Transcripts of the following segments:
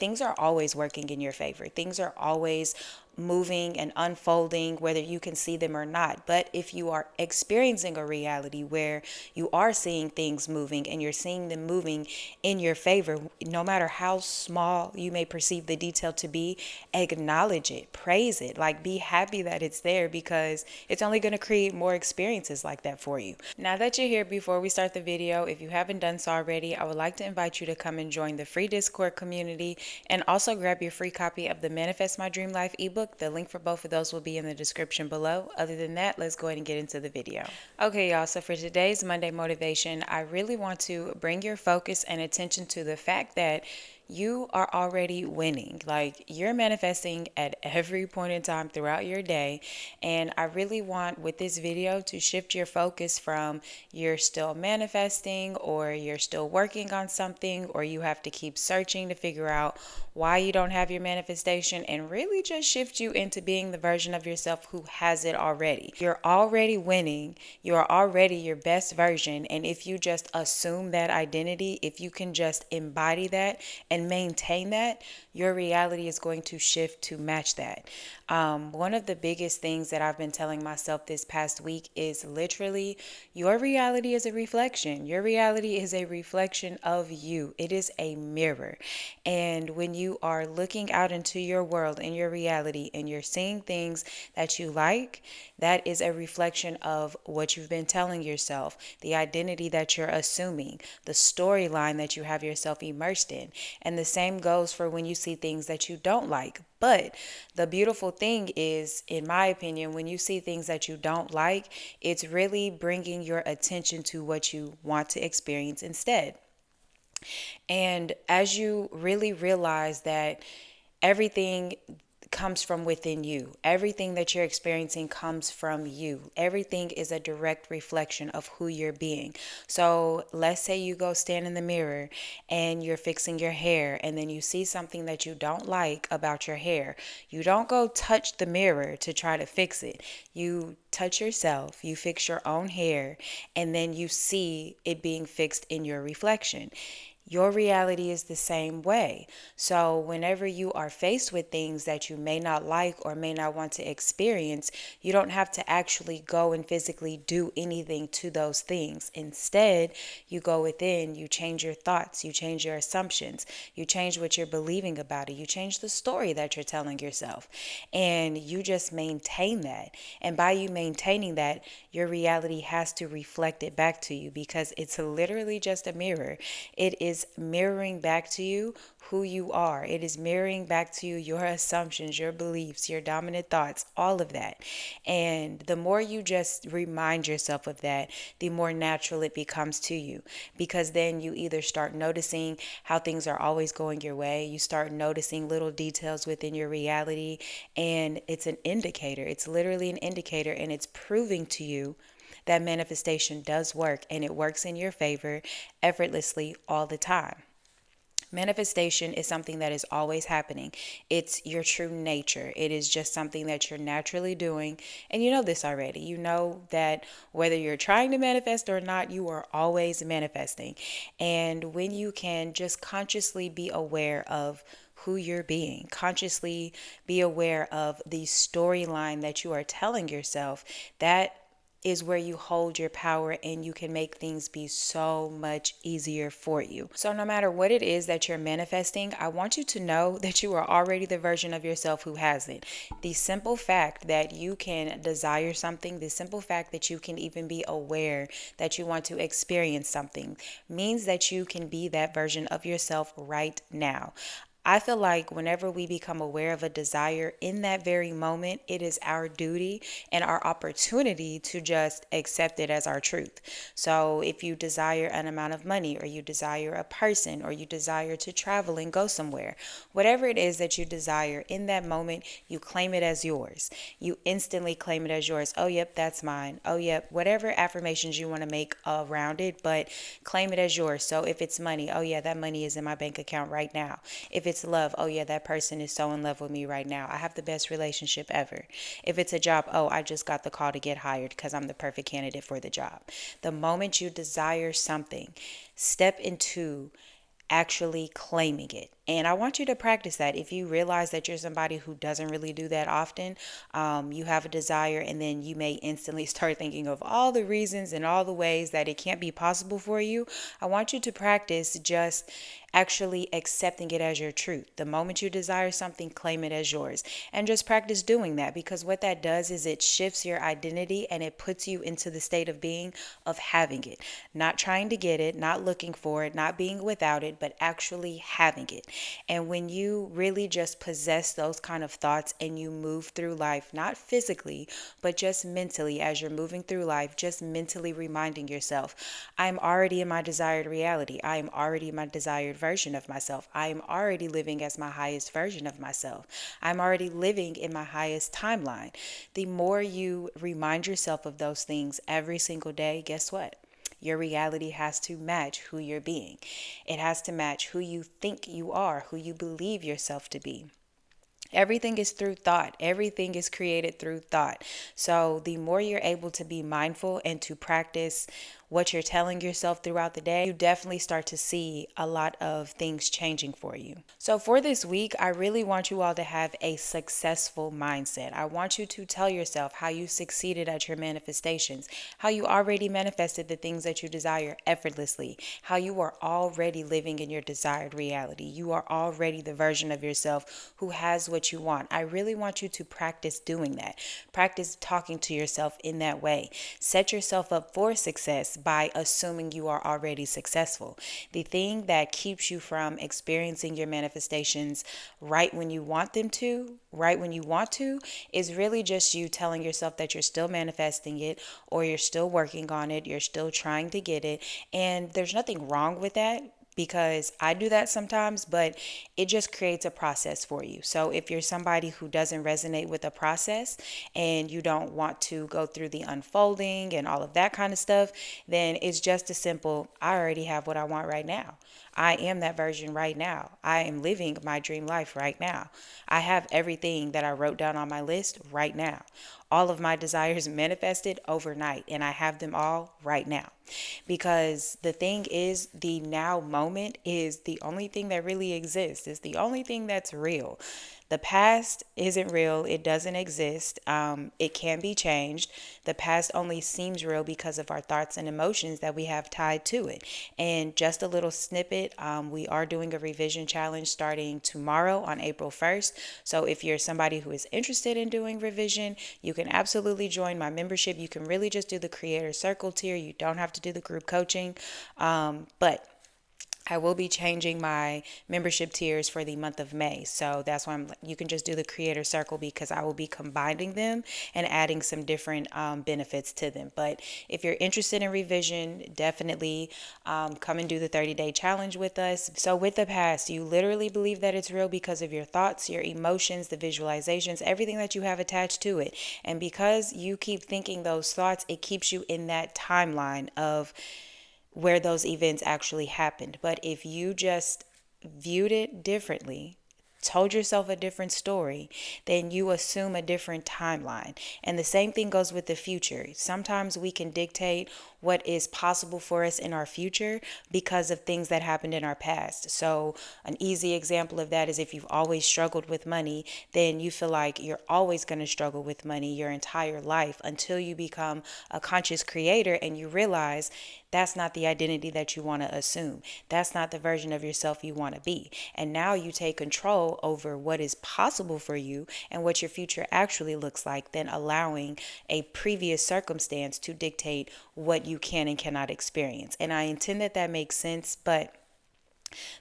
things are always working in your favor. Things are always moving and unfolding, whether you can see them or not. But if you are experiencing a reality where you are seeing things moving and you're seeing them moving in your favor, no matter how small you may perceive the detail to be, acknowledge it, praise it, like be happy that it's there, because it's only going to create more experiences like that for you. Now that you're here, before we start the video, if you haven't done so already, I would like to invite you to come and join the free Discord community and also grab your free copy of the Manifest My Dream Life ebook. The link for both of those will be in the description below. Other than that, let's go ahead and get into the video. Okay, y'all, so for today's Monday motivation, I really want to bring your focus and attention to the fact that you are already winning. Like, you're manifesting at every point in time throughout your day. And I really want with this video to shift your focus from you're still manifesting, or you're still working on something, or you have to keep searching to figure out why you don't have your manifestation, and really just shift you into being the version of yourself who has it already. You're already winning. You're already your best version. And if you just assume that identity, if you can just embody that and maintain that, your reality is going to shift to match that. One of the biggest things that I've been telling myself this past week is literally, your reality is a reflection. Your reality is a reflection of you. It is a mirror. And when you are looking out into your world and your reality and you're seeing things that you like, that is a reflection of what you've been telling yourself, the identity that you're assuming, the storyline that you have yourself immersed in. And the same goes for when you see things that you don't like. But the beautiful thing is, in my opinion, when you see things that you don't like, it's really bringing your attention to what you want to experience instead. And as you really realize that everything comes from within you. Everything that you're experiencing comes from you. Everything is a direct reflection of who you're being. So let's say you go stand in the mirror and you're fixing your hair, and then you see something that you don't like about your hair. You don't go touch the mirror to try to fix it. You touch yourself, you fix your own hair, and then you see it being fixed in your reflection. Your reality is the same way. So whenever you are faced with things that you may not like or may not want to experience, you don't have to actually go and physically do anything to those things. Instead, you go within, you change your thoughts, you change your assumptions, you change what you're believing about it, you change the story that you're telling yourself, and you just maintain that. And by you maintaining that, your reality has to reflect it back to you, because it's literally just a mirror. It is mirroring back to you who you are. It is mirroring back to you your assumptions, your beliefs, your dominant thoughts, all of that. And the more you just remind yourself of that, the more natural it becomes to you, because then you either start noticing how things are always going your way, you start noticing little details within your reality, and it's an indicator. It's literally an indicator, and it's proving to you that manifestation does work, and it works in your favor effortlessly all the time. Manifestation is something that is always happening. It's your true nature. It is just something that you're naturally doing. And you know this already. You know that whether you're trying to manifest or not, you are always manifesting. And when you can just consciously be aware of who you're being, consciously be aware of the storyline that you are telling yourself, that is where you hold your power, and you can make things be so much easier for you. So no matter what it is that you're manifesting, I want you to know that you are already the version of yourself who has it. The simple fact that you can desire something, the simple fact that you can even be aware that you want to experience something, means that you can be that version of yourself right now. I feel like whenever we become aware of a desire in that very moment, it is our duty and our opportunity to just accept it as our truth. So if you desire an amount of money, or you desire a person, or you desire to travel and go somewhere, whatever it is that you desire in that moment, you claim it as yours. You instantly claim it as yours. Oh, yep, that's mine. Oh, yep, whatever affirmations you want to make around it, but claim it as yours. So if it's money, oh yeah, that money is in my bank account right now. If it's love, oh yeah, that person is so in love with me right now. I have the best relationship ever. If it's a job, oh, I just got the call to get hired because I'm the perfect candidate for the job. The moment you desire something, step into actually claiming it. And I want you to practice that. If you realize that you're somebody who doesn't really do that often, you have a desire, and then you may instantly start thinking of all the reasons and all the ways that it can't be possible for you. I want you to practice just actually accepting it as your truth. The moment you desire something, claim it as yours. And just practice doing that, because what that does is it shifts your identity and it puts you into the state of being of having it. Not trying to get it, not looking for it, not being without it, but actually having it. And when you really just possess those kind of thoughts and you move through life, not physically, but just mentally, as you're moving through life, just mentally reminding yourself, I'm already in my desired reality. I am already my desired version of myself. I am already living as my highest version of myself. I'm already living in my highest timeline. The more you remind yourself of those things every single day, guess what? Your reality has to match who you're being. It has to match who you think you are, who you believe yourself to be. Everything is through thought. Everything is created through thought. So the more you're able to be mindful and to practice what you're telling yourself throughout the day, you definitely start to see a lot of things changing for you. So for this week, I really want you all to have a successful mindset. I want you to tell yourself how you succeeded at your manifestations, how you already manifested the things that you desire effortlessly, how you are already living in your desired reality. You are already the version of yourself who has what you want. I really want you to practice doing that. Practice talking to yourself in that way. Set yourself up for success by assuming you are already successful. The thing that keeps you from experiencing your manifestations right when you want them to, right when you want to, is really just you telling yourself that you're still manifesting it, or you're still working on it, you're still trying to get it. And there's nothing wrong with that, because I do that sometimes, but it just creates a process for you. So if you're somebody who doesn't resonate with a process and you don't want to go through the unfolding and all of that kind of stuff, then it's just as simple. I already have what I want right now. I am that version right now. I am living my dream life right now. I have everything that I wrote down on my list right now. All of my desires manifested overnight, and I have them all right now. Because the thing is, the now moment is the only thing that really exists. It's the only thing that's real. The past isn't real. It doesn't exist. It can be changed. The past only seems real because of our thoughts and emotions that we have tied to it. And just a little snippet, we are doing a revision challenge starting tomorrow on April 1st. So if you're somebody who is interested in doing revision, you can absolutely join my membership. You can really just do the Creator Circle tier. You don't have to do the group coaching. But I will be changing my membership tiers for the month of May. So that's why you can just do the Creator Circle, because I will be combining them and adding some different benefits to them. But if you're interested in revision, definitely come and do the 30-day challenge with us. So with the past, you literally believe that it's real because of your thoughts, your emotions, the visualizations, everything that you have attached to it. And because you keep thinking those thoughts, it keeps you in that timeline of where those events actually happened. But if you just viewed it differently, told yourself a different story, then you assume a different timeline. And the same thing goes with the future. Sometimes we can dictate what is possible for us in our future because of things that happened in our past. So an easy example of that is if you've always struggled with money, then you feel like you're always going to struggle with money your entire life until you become a conscious creator and you realize that's not the identity that you want to assume. That's not the version of yourself you want to be. And now you take control over what is possible for you and what your future actually looks like, than allowing a previous circumstance to dictate what you can and cannot experience. And I intend that that makes sense, but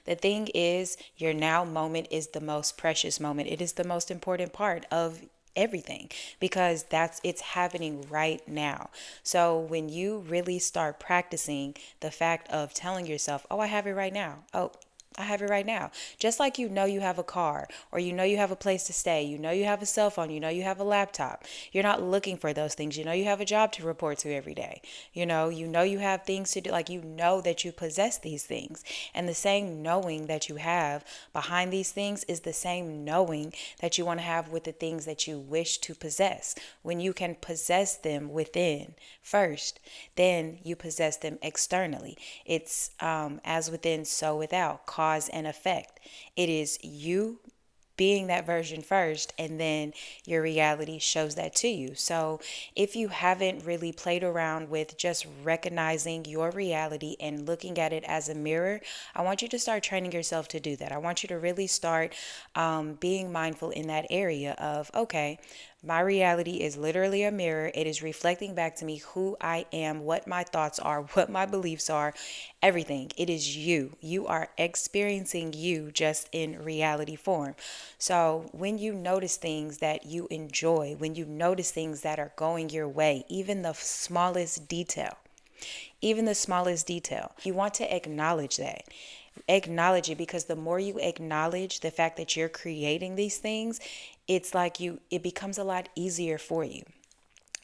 the thing is, your now moment is the most precious moment. It is the most important part of everything, because it's happening right now. So when you really start practicing the fact of telling yourself, oh, I have it right now. Oh, I have it right now. Just like you have a car, or you have a place to stay, you have a cell phone, you have a laptop. You're not looking for those things. You have a job to report to every day. You have things to do. Like, that you possess these things. And the same knowing that you have behind these things is the same knowing that you want to have with the things that you wish to possess. When you can possess them within first, then you possess them externally. It's as within, so without. Cause cause and effect. It is you being that version first, and then your reality shows that to you. So if you haven't really played around with just recognizing your reality and looking at it as a mirror, I want you to start training yourself to do that. I want you to really start being mindful in that area of, okay, my reality is literally a mirror. It is reflecting back to me who I am, what my thoughts are, what my beliefs are, everything. It is you. You are experiencing you just in reality form. So when you notice things that you enjoy, when you notice things that are going your way, even the smallest detail, you want to acknowledge that. Acknowledge it, because the more you acknowledge the fact that you're creating these things, it becomes a lot easier for you.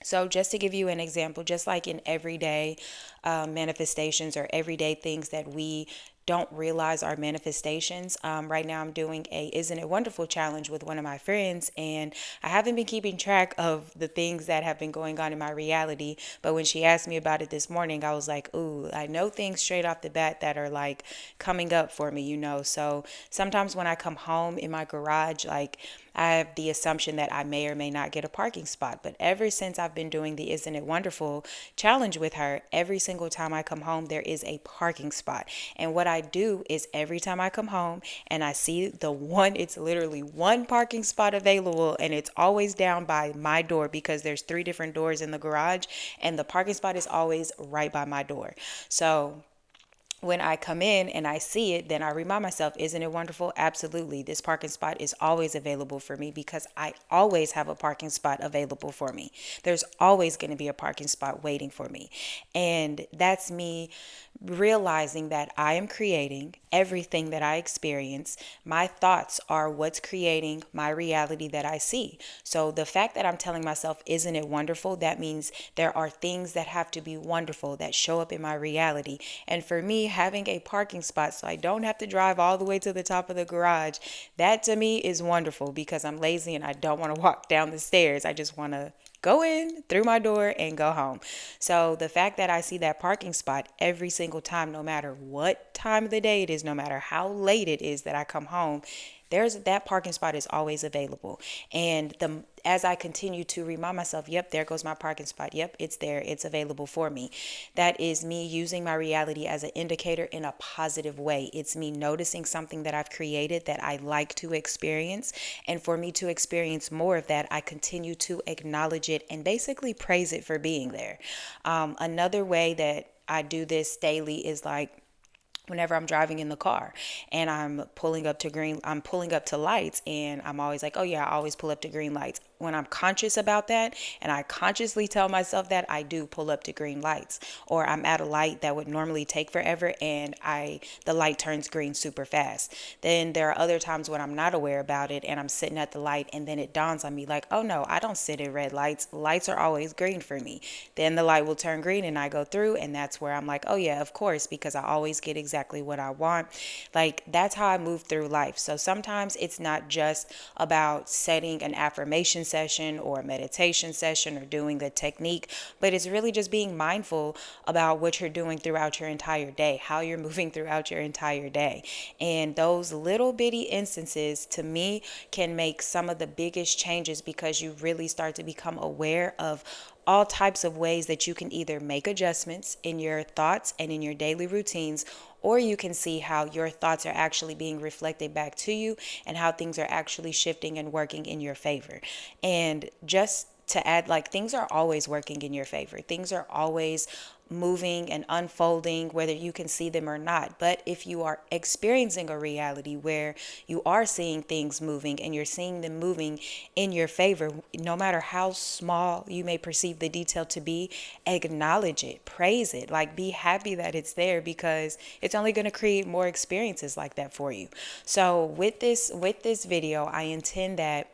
So, just to give you an example, just like in everyday manifestations or everyday things that we don't realize are manifestations. Right now, I'm doing a Isn't It Wonderful challenge with one of my friends, and I haven't been keeping track of the things that have been going on in my reality. But when she asked me about it this morning, I was like, ooh, I know things straight off the bat that are like coming up for me. So sometimes when I come home in my garage, like, I have the assumption that I may or may not get a parking spot. But ever since I've been doing the Isn't It Wonderful challenge with her, every single time I come home, there is a parking spot. And what I do is every time I come home and I see it's literally one parking spot available, and it's always down by my door because there's 3 different doors in the garage, and the parking spot is always right by my door. So when I come in and I see it, then I remind myself, isn't it wonderful? Absolutely. This parking spot is always available for me because I always have a parking spot available for me. There's always going to be a parking spot waiting for me. And that's me realizing that I am creating everything that I experience. My thoughts are what's creating my reality that I see. So the fact that I'm telling myself, isn't it wonderful? That means there are things that have to be wonderful that show up in my reality. And for me, having a parking spot so I don't have to drive all the way to the top of the garage, that to me is wonderful because I'm lazy and I don't want to walk down the stairs. I just want to go in through my door and go home. So the fact that I see that parking spot every single time, no matter what time of the day it is, no matter how late it is that I come home, there's that parking spot is always available. And as I continue to remind myself, yep, there goes my parking spot. Yep, it's there. It's available for me. That is me using my reality as an indicator in a positive way. It's me noticing something that I've created that I like to experience. And for me to experience more of that, I continue to acknowledge it and basically praise it for being there. Another way that I do this daily is like, whenever I'm driving in the car and I'm pulling up to lights, and I'm always like, oh yeah, I always pull up to green lights. When I'm conscious about that and I consciously tell myself that, I do pull up to green lights. Or I'm at a light that would normally take forever and the light turns green super fast. Then there are other times when I'm not aware about it and I'm sitting at the light, and then it dawns on me like, oh no, I don't sit at red lights. Lights are always green for me. Then the light will turn green and I go through, and that's where I'm like, oh yeah, of course, because I always get exactly what I want. Like, that's how I move through life. So sometimes it's not just about setting an affirmation session or a meditation session or doing the technique, but it's really just being mindful about what you're doing throughout your entire day, how you're moving throughout your entire day. And those little bitty instances to me can make some of the biggest changes, because you really start to become aware of all types of ways that you can either make adjustments in your thoughts and in your daily routines, or you can see how your thoughts are actually being reflected back to you and how things are actually shifting and working in your favor. And just to add, like, things are always working in your favor. Things are always moving and unfolding, whether you can see them or not. But if you are experiencing a reality where you are seeing things moving and you're seeing them moving in your favor, no matter how small you may perceive the detail to be, acknowledge it, praise it, like, be happy that it's there, because it's only going to create more experiences like that for you. So with this video, I intend that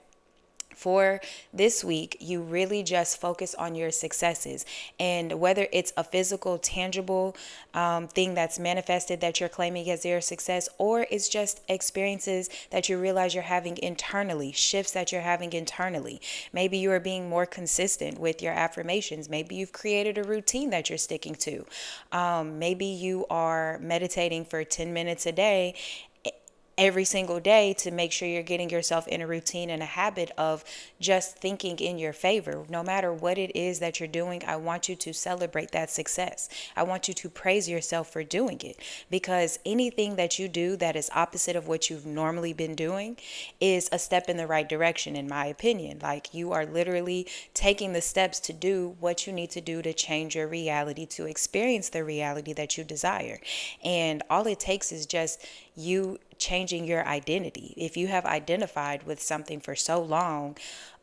for this week, you really just focus on your successes. And whether it's a physical, tangible thing that's manifested that you're claiming as your success, or it's just experiences that you realize you're having internally, shifts that you're having internally. Maybe you are being more consistent with your affirmations. Maybe you've created a routine that you're sticking to. Maybe you are meditating for 10 minutes a day every single day to make sure you're getting yourself in a routine and a habit of just thinking in your favor. No matter what it is that you're doing, I want you to celebrate that success. I want you to praise yourself for doing it, because anything that you do that is opposite of what you've normally been doing is a step in the right direction, in my opinion. Like, you are literally taking the steps to do what you need to do to change your reality, to experience the reality that you desire. And all it takes is just you changing your identity. If you have identified with something for so long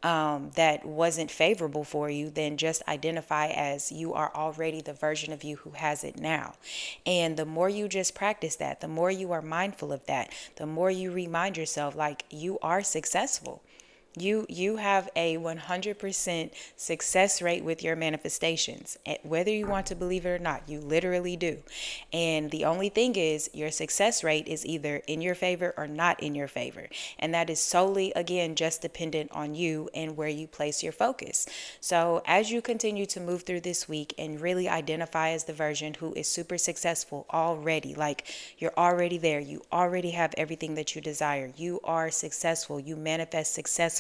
that wasn't favorable for you, then just identify as you are already the version of you who has it now. And the more you just practice that, the more you are mindful of that, the more you remind yourself like you are successful. You have a 100% success rate with your manifestations, whether you want to believe it or not. You literally do. And the only thing is, your success rate is either in your favor or not in your favor. And that is solely, again, just dependent on you and where you place your focus. So as you continue to move through this week and really identify as the version who is super successful already, like you're already there, you already have everything that you desire, you are successful, you manifest successfully.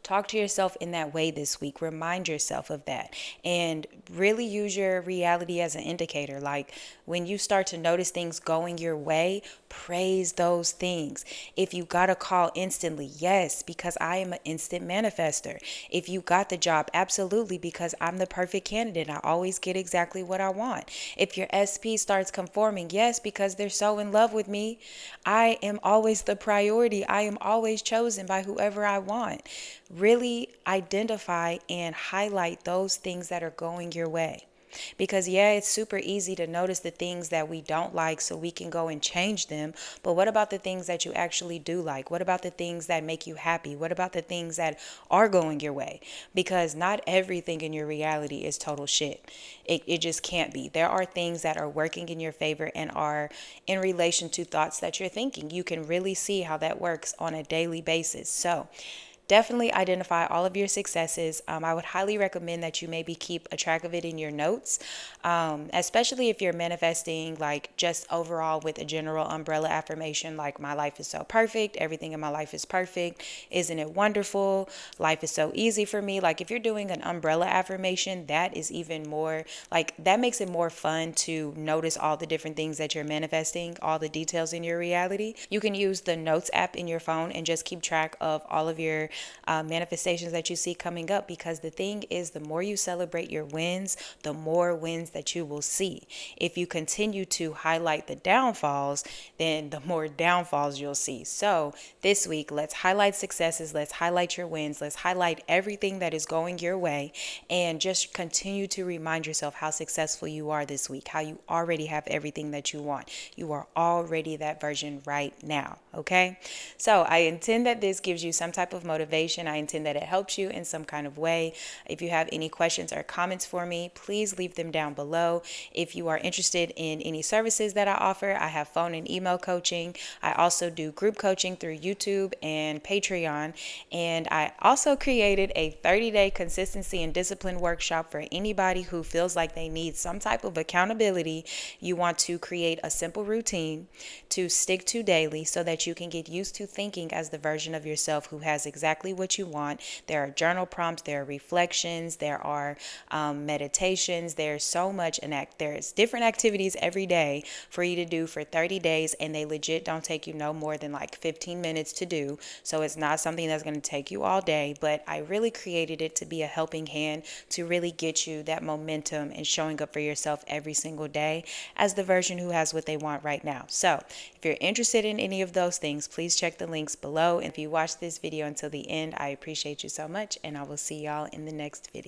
Talk to yourself in that way this week. Remind yourself of that and really use your reality as an indicator. Like, when you start to notice things going your way, praise those things. If you got a call instantly, yes, because I am an instant manifester. If you got the job, absolutely, because I'm the perfect candidate. I always get exactly what I want. If your SP starts conforming, yes, because they're so in love with me. I am always the priority. I am always chosen by whoever I want. Really identify and highlight those things that are going your way. Because, yeah, it's super easy to notice the things that we don't like so we can go and change them. But what about the things that you actually do like? What about the things that make you happy? What about the things that are going your way? Because not everything in your reality is total shit. It just can't be. There are things that are working in your favor and are in relation to thoughts that you're thinking. You can really see how that works on a daily basis. So, definitely identify all of your successes. I would highly recommend that you maybe keep a track of it in your notes, especially if you're manifesting like just overall with a general umbrella affirmation like, my life is so perfect, everything in my life is perfect, isn't it wonderful, life is so easy for me. Like, if you're doing an umbrella affirmation, that is even more like, that makes it more fun to notice all the different things that you're manifesting, all the details in your reality. You can use the notes app in your phone and just keep track of all of your manifestations that you see coming up, because the thing is, the more you celebrate your wins, the more wins that you will see. If you continue to highlight the downfalls, then the more downfalls you'll see. So this week, let's highlight successes, let's highlight your wins, let's highlight everything that is going your way, and just continue to remind yourself how successful you are this week, how you already have everything that you want. You are already that version right now, okay? So I intend that this gives you some type of motivation. I intend that it helps you in some kind of way. If you have any questions or comments for me, please leave them down below. If you are interested in any services that I offer, I have phone and email coaching. I also do group coaching through YouTube and Patreon. And I also created a 30-day consistency and discipline workshop for anybody who feels like they need some type of accountability. You want to create a simple routine to stick to daily so that you can get used to thinking as the version of yourself who has exactly what you want. There are journal prompts, there are reflections, there are meditations, there's so much, and there's different activities every day for you to do for 30 days, and they legit don't take you no more than like 15 minutes to do. So it's not something that's going to take you all day, but I really created it to be a helping hand to really get you that momentum and showing up for yourself every single day as the version who has what they want right now. So if you're interested in any of those things, please check the links below. And if you watch this video until the end, I appreciate you so much, and I will see y'all in the next video.